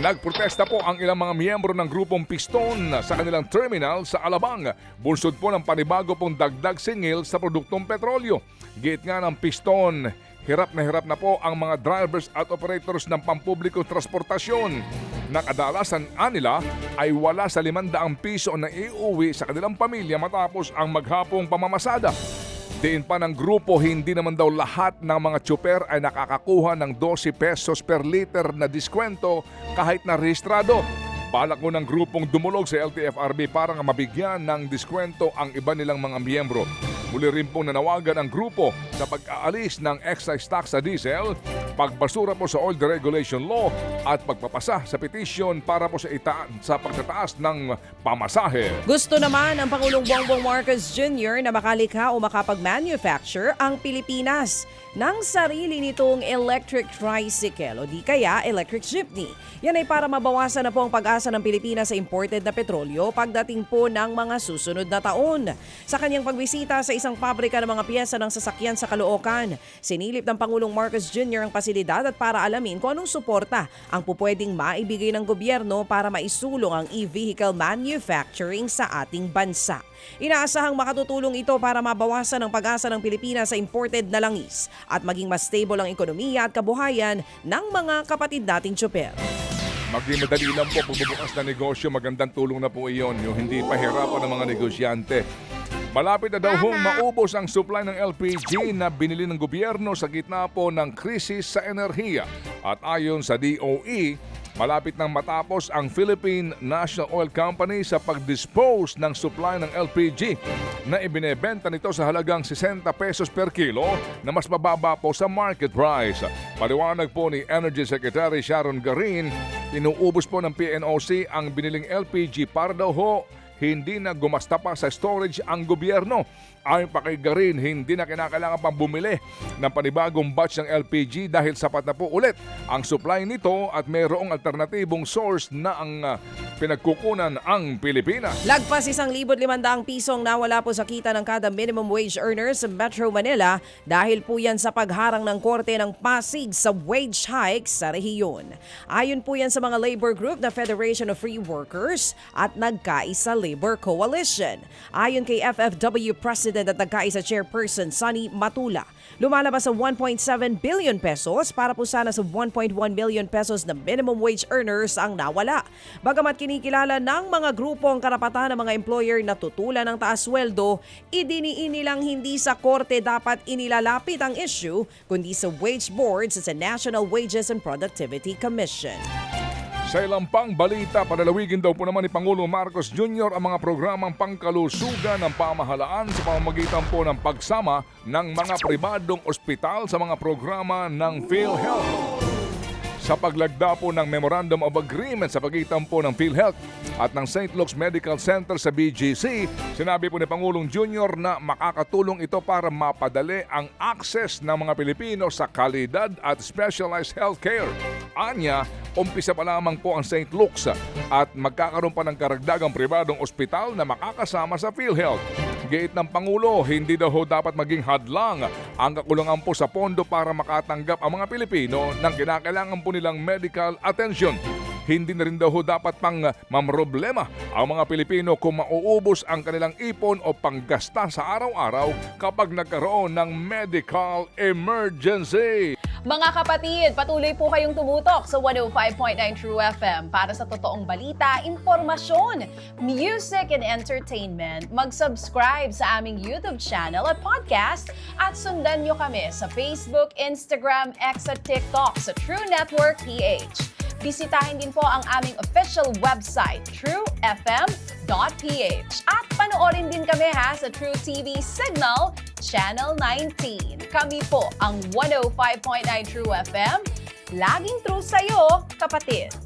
Nagprotesta po ang ilang mga miyembro ng grupong Piston sa kanilang terminal sa Alabang. Bunsod po ng panibago pong dagdag singil sa produktong petrolyo. Giit nga ng Piston, hirap na po ang mga drivers at operators ng pampublikong transportasyon. Nakadalasan nila ay wala sa 500 piso na iuwi sa kanilang pamilya matapos ang maghapong pamamasada. Diin pa ng grupo, hindi naman daw lahat ng mga tsuper ay nakakakuha ng 12 pesos per liter na diskwento kahit na rehistrado. Balak mo ng grupong dumulog sa LTFRB para nga mabigyan ng diskwento ang iba nilang mga miyembro. Muli rin pong nanawagan ang grupo sa pag-aalis ng excise tax sa diesel, pagbasura po sa oil deregulation law at pagpapasa sa petisyon para po sa pagtataas ng pamasahe. Gusto naman ng Pangulong Bongbong Marcos Jr. na makalikha o makapag-manufacture ang Pilipinas ng sarili nitong electric tricycle o di kaya electric jeepney. Yan ay para mabawasan na po ang pag-asa ng Pilipinas sa imported na petrolyo pagdating po ng mga susunod na taon. Sa kanyang pagbisita sa isang pabrika ng mga piyesa ng sasakyan sa Caloocan, sinilip ng Pangulong Marcos Jr. ang pasilidad at para alamin kung anong suporta ang pupwedeng maibigay ng gobyerno para maisulong ang e-vehicle manufacturing sa ating bansa. Inaasahang makatutulong ito para mabawasan ang pag-asa ng Pilipinas sa imported na langis at maging mas stable ang ekonomiya at kabuhayan ng mga kapatid nating tsuper. Maging madali lang po pagbubukas na negosyo, magandang tulong na po iyon, yung hindi pahirapan ng mga negosyante. Malapit na daw hong maubos ang supply ng LPG na binili ng gobyerno sa gitna po ng krisis sa enerhiya. At ayon sa DOE, malapit nang matapos ang Philippine National Oil Company sa pag-dispose ng supply ng LPG na ibinebenta nito sa halagang 60 pesos per kilo na mas mababa po sa market price. Paliwanag po ni Energy Secretary Sharon Garin, inuubos po ng PNOC ang biniling LPG para daw ho hindi na gumasta pa sa storage ang gobyerno. Ayon pa kay Garin, hindi na kinakailangan pang bumili ng panibagong batch ng LPG dahil sapat na po ulit ang supply nito at mayroong alternatibong source na ang pinagkukunan ang Pilipinas. Lagpas 1,500 pisong nawala po sa kita ng kada minimum wage earners sa Metro Manila dahil po yan sa pagharang ng Korte ng Pasig sa wage hike sa rehiyon. Ayon po yan sa mga labor group na Federation of Free Workers at Nagkaisa Labor Coalition. Ayon kay FFW President at Nagkaisa Chairperson Sunny Matula, lumalabas sa 1.7 billion pesos para po sana sa 1.1 billion pesos na minimum wage earners ang nawala. Bagamat kinikilala ng mga grupo ang karapatan ng mga employer na tutulan ng taas sweldo, idiniin nilang hindi sa korte dapat inilalapit ang issue kundi sa wage boards at sa National Wages and Productivity Commission. Sa ilang pang balita, padalawigin daw po naman ni Pangulong Marcos Jr. ang mga programang pangkalusugan ng pamahalaan sa pamamagitan po ng pagsama ng mga pribadong ospital sa mga programa ng PhilHealth. Sa paglagda po ng Memorandum of Agreement sa pagitan po ng PhilHealth at ng St. Luke's Medical Center sa BGC, sinabi po ni Pangulong Jr. na makakatulong ito para mapadali ang access ng mga Pilipino sa kalidad at specialized healthcare. Anya, umpisa pa lamang po ang St. Luke's at magkakaroon pa ng karagdagang pribadong ospital na makakasama sa PhilHealth. Giit ng Pangulo, hindi daw dapat maging hadlang ang kakulangan po sa pondo para makatanggap ang mga Pilipino ng kinakailangan po nilang medical attention. Hindi na rin daw dapat pang mamroblema ang mga Pilipino kung mauubos ang kanilang ipon o panggasta sa araw-araw kapag nagkaroon ng medical emergency. Mga kapatid, patuloy po kayong tumutok sa 105.9 True FM para sa totoong balita, informasyon, music and entertainment. Mag-subscribe sa aming YouTube channel at podcast at sundan nyo kami sa Facebook, Instagram, X at TikTok sa True Network PH. Bisitahin din po ang aming official website, truefm.ph. At panoorin din kami sa True TV Signal, Channel 19. Kami po ang 105.9 True FM. Laging true sa'yo, kapatid.